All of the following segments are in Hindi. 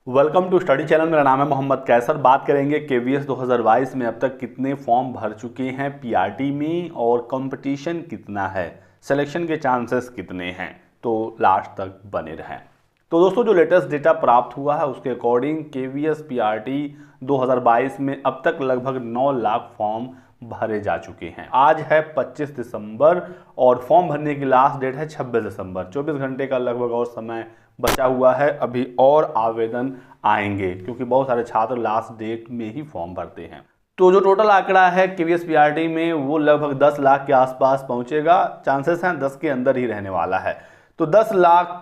Welcome to study channel. मेरा नाम है मोहम्मद कैसर। बात करेंगे केवीएस 2022 में अब तक कितने फॉर्म भर चुके हैं पीआरटी में और कंपटीशन कितना है, सिलेक्शन के चांसेस कितने हैं। तो लास्ट तक बने रहें। तो दोस्तों, जो लेटेस्ट डेटा प्राप्त हुआ है उसके अकॉर्डिंग केवीएस पीआरटी 2022 में अब तक लगभग 9 लाख फॉर्म भरे जा चुके हैं। आज है 25 दिसंबर और फॉर्म भरने की लास्ट डेट है 26 दिसंबर। 24 घंटे का लगभग और समय बचा हुआ है। अभी और आवेदन आएंगे क्योंकि बहुत सारे छात्र लास्ट डेट में ही फॉर्म भरते हैं। तो जो टोटल आंकड़ा है केवीएस पीआरटी में वो लगभग 10 लाख के आसपास पहुंचेगा। चांसेस हैं 10 के अंदर ही रहने वाला है। तो 10 लाख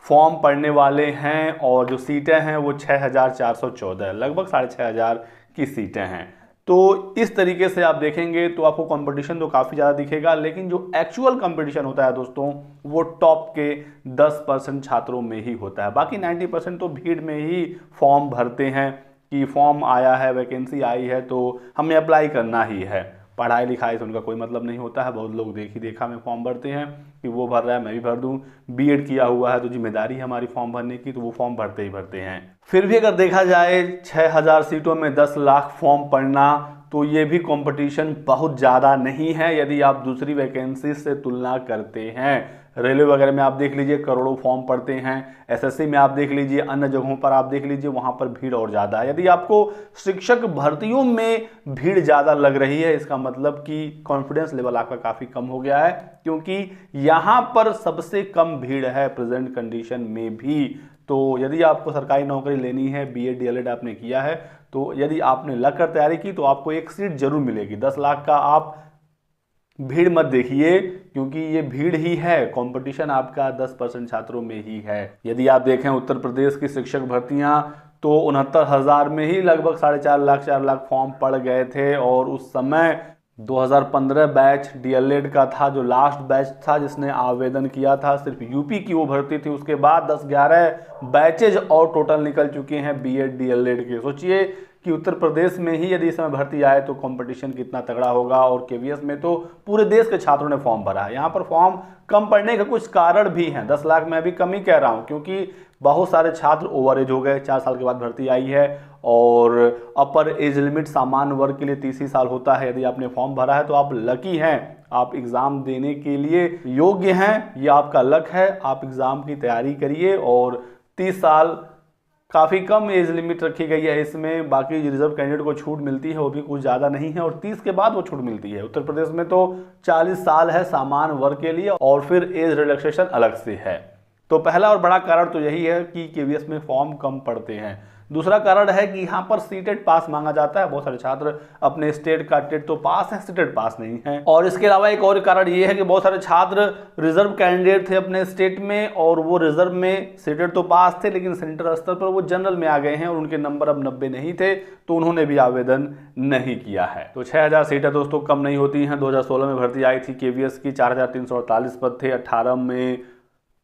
फॉर्म पढ़ने वाले हैं और जो सीटें हैं वो 6414, लगभग 6500 की सीटें हैं। तो इस तरीके से आप देखेंगे तो आपको कंपटीशन तो काफ़ी ज़्यादा दिखेगा, लेकिन जो एक्चुअल कंपटीशन होता है दोस्तों वो टॉप के 10% छात्रों में ही होता है। बाकी 90% तो भीड़ में ही फॉर्म भरते हैं कि फॉर्म आया है, वैकेंसी आई है तो हमें अप्लाई करना ही है। पढ़ाई लिखाई से उनका कोई मतलब नहीं होता है। बहुत लोग देखा में फॉर्म भरते हैं कि वो भर रहा है मैं भी भर दूं, बीएड किया हुआ है तो जिम्मेदारी है हमारी फॉर्म भरने की, तो वो फॉर्म भरते ही भरते हैं। फिर भी अगर देखा जाए 6000 सीटों में 10 लाख फॉर्म पढ़ना, तो ये भी कंपटीशन बहुत ज़्यादा नहीं है यदि आप दूसरी वैकेंसी से तुलना करते हैं। रेलवे वगैरह में आप देख लीजिए करोड़ों फॉर्म पड़ते हैं, एसएससी में आप देख लीजिए, अन्य जगहों पर आप देख लीजिए, वहां पर भीड़ और ज़्यादा है। यदि आपको शिक्षक भर्तियों में भीड़ ज़्यादा लग रही है, इसका मतलब कि कॉन्फिडेंस लेवल आपका काफ़ी कम हो गया है, क्योंकि यहाँ पर सबसे कम भीड़ है प्रेजेंट कंडीशन में भी। तो यदि आपको सरकारी नौकरी लेनी है, बीएड डीएलएड आपने किया है, तो यदि आपने लग कर तैयारी की तो आपको एक सीट जरूर मिलेगी। 10 लाख का आप भीड़ मत देखिए, क्योंकि ये भीड़ ही है, कंपटीशन आपका 10% छात्रों में ही है। यदि आप देखें उत्तर प्रदेश की शिक्षक भर्तियां तो 69,000 में ही लगभग 4.5 लाख फॉर्म पड़ गए थे। और उस समय 2015 बैच डीएलएड का था, जो लास्ट बैच था जिसने आवेदन किया था, सिर्फ यूपी की वो भर्ती थी। उसके बाद 10-11 बैचेज और टोटल निकल चुके हैं बीएड डीएलएड के। सोचिए कि उत्तर प्रदेश में ही यदि इस समय भर्ती आए तो कंपटीशन कितना तगड़ा होगा। और केवीएस में तो पूरे देश के छात्रों ने फॉर्म भरा है। यहाँ पर फॉर्म कम पड़ने का कुछ कारण भी हैं। 10 लाख में अभी कम ही कह रहा हूँ, क्योंकि बहुत सारे छात्र ओवर एज हो गए। 4 साल के बाद भर्ती आई है और अपर एज लिमिट सामान्य वर्ग के लिए 30 ही साल होता है। यदि आपने फॉर्म भरा है तो आप लकी हैं, आप एग्ज़ाम देने के लिए योग्य हैं, ये आपका लक है। आप एग्ज़ाम की तैयारी करिए। और 30 साल काफ़ी कम एज लिमिट रखी गई है इसमें। बाकी रिजर्व कैंडिडेट को छूट मिलती है, वो भी कुछ ज़्यादा नहीं है, और 30 के बाद वो छूट मिलती है। उत्तर प्रदेश में तो 40 साल है सामान्य वर्ग के लिए और फिर एज रिलैक्सेशन अलग से है। तो पहला और बड़ा कारण तो यही है कि केवीएस में फॉर्म कम पड़ते हैं। दूसरा कारण है कि यहाँ पर सीटेट पास मांगा जाता है। बहुत सारे छात्र अपने स्टेट का टेट तो पास है, सीटेट पास नहीं है। और इसके अलावा एक और कारण ये है कि बहुत सारे छात्र रिजर्व कैंडिडेट थे अपने स्टेट में, और वो रिजर्व में सीटेट तो पास थे, लेकिन सेंटर स्तर पर वो जनरल में आ गए हैं और उनके नंबर अब 90 नहीं थे, तो उन्होंने भी आवेदन नहीं किया है। तो 6000 सीटें दोस्तों कम नहीं होती हैं। 2016 में भर्ती आई थी केवीएस की, 4348 पद थे। 18 में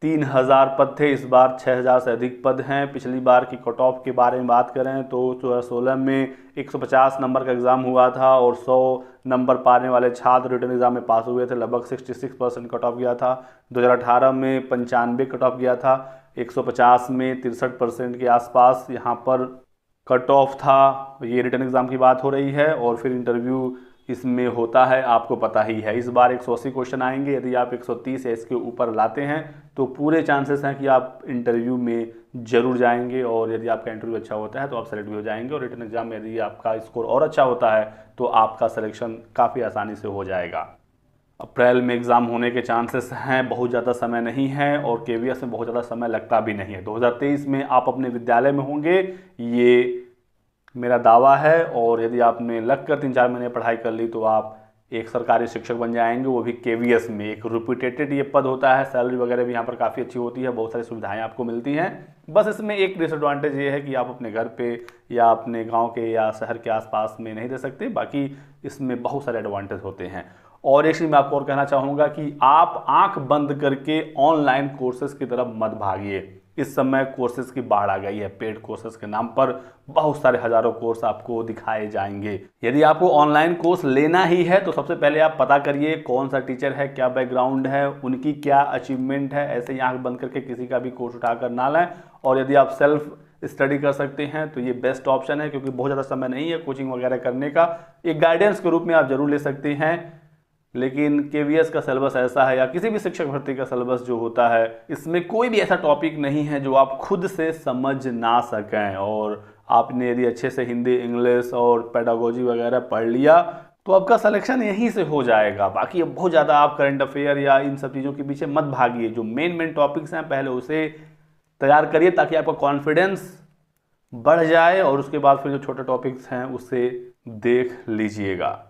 3000 पद थे, इस बार 6000 से अधिक पद हैं। पिछली बार की कट ऑफ के बारे में बात करें तो 2016 में 150 नंबर का एग्ज़ाम हुआ था और 100 नंबर पाने वाले छात्र रिटर्न एग्जाम में पास हुए थे। लगभग 66% कट ऑफ गया था। 2018 में 95 कट ऑफ गया था। 150 में 63% के आसपास यहाँ पर कट ऑफ था। ये रिटर्न एग्ज़ाम की बात हो रही है, और फिर इंटरव्यू इसमें होता है, आपको पता ही है। इस बार 180 क्वेश्चन आएंगे। यदि आप 130 या इसके ऊपर लाते हैं तो पूरे चांसेस हैं कि आप इंटरव्यू में जरूर जाएंगे, और यदि आपका इंटरव्यू अच्छा होता है तो आप सेलेक्ट भी हो जाएंगे। और रिटन एग्जाम में यदि आपका स्कोर और अच्छा होता है तो आपका सिलेक्शन काफ़ी आसानी से हो जाएगा। अप्रैल में एग्ज़ाम होने के चांसेस हैं, बहुत ज़्यादा समय नहीं है, और केवीएस में बहुत ज़्यादा समय लगता भी नहीं है। 2023 में आप अपने विद्यालय में होंगे, ये मेरा दावा है। और यदि आपने लग कर 3-4 महीने पढ़ाई कर ली तो आप एक सरकारी शिक्षक बन जाएंगे, वो भी केवीएस में। एक रिप्यूटेटेड ये पद होता है, सैलरी वगैरह भी यहाँ पर काफ़ी अच्छी होती है, बहुत सारी सुविधाएं आपको मिलती हैं। बस इसमें एक डिसएडवांटेज ये है कि आप अपने घर पे या अपने गांव के या शहर के आसपास में नहीं दे सकते। बाकी इसमें बहुत सारे एडवांटेज होते हैं। और एक चीज़ मैं आपको और कहना चाहूँगा कि आप आँख बंद करके ऑनलाइन कोर्सेज की तरफ मत भागिए। इस समय कोर्सेज की बाढ़ आ गई है। पेड कोर्सेज के नाम पर बहुत सारे हजारों कोर्स आपको दिखाए जाएंगे। यदि आपको ऑनलाइन कोर्स लेना ही है तो सबसे पहले आप पता करिए कौन सा टीचर है, क्या बैकग्राउंड है, उनकी क्या अचीवमेंट है। ऐसे ही आंख बंद करके किसी का भी कोर्स उठाकर ना लें। और यदि आप सेल्फ स्टडी कर सकते हैं तो ये बेस्ट ऑप्शन है, क्योंकि बहुत ज़्यादा समय नहीं है कोचिंग वगैरह करने का। एक गाइडेंस के रूप में आप जरूर ले सकते हैं, लेकिन केवीएस का सिलेबस ऐसा है या किसी भी शिक्षक भर्ती का सिलेबस जो होता है, इसमें कोई भी ऐसा टॉपिक नहीं है जो आप खुद से समझ ना सकें। और आपने यदि अच्छे से हिंदी, इंग्लिश और पेडागोजी वगैरह पढ़ लिया तो आपका सिलेक्शन यहीं से हो जाएगा। बाकी अब बहुत ज़्यादा आप करंट अफेयर या इन सब चीज़ों के पीछे मत भागिए। जो मेन टॉपिक्स हैं पहले उसे तैयार करिए ताकि आपका कॉन्फिडेंस बढ़ जाए, और उसके बाद फिर जो छोटे टॉपिक्स हैं उससे देख लीजिएगा।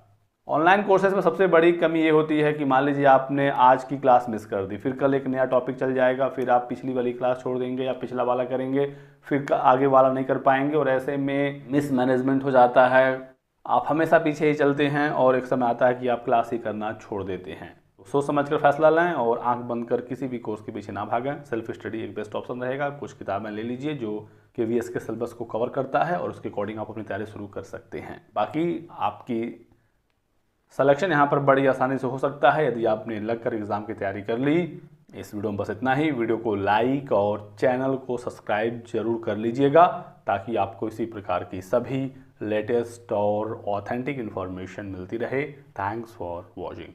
ऑनलाइन कोर्सेज में सबसे बड़ी कमी ये होती है कि मान लीजिए आपने आज की क्लास मिस कर दी, फिर कल एक नया टॉपिक चल जाएगा, फिर आप पिछली वाली क्लास छोड़ देंगे या पिछला वाला करेंगे, फिर आगे वाला नहीं कर पाएंगे, और ऐसे में मिस मैनेजमेंट हो जाता है। आप हमेशा पीछे ही चलते हैं और एक समय आता है कि आप क्लास ही करना छोड़ देते हैं। सोच समझ कर फैसला लें और आंख बंद कर किसी भी कोर्स के पीछे ना भागें। सेल्फ स्टडी एक बेस्ट ऑप्शन रहेगा। कुछ किताबें ले लीजिए जो केवीएस के सिलेबस को कवर करता है, और उसके अकॉर्डिंग आप अपनी तैयारी शुरू कर सकते हैं। बाकी आपकी सिलेक्शन यहाँ पर बड़ी आसानी से हो सकता है यदि आपने लग कर एग्ज़ाम की तैयारी कर ली। इस वीडियो में बस इतना ही। वीडियो को लाइक और चैनल को सब्सक्राइब जरूर कर लीजिएगा ताकि आपको इसी प्रकार की सभी लेटेस्ट और ऑथेंटिक इन्फॉर्मेशन मिलती रहे। Thanks for watching.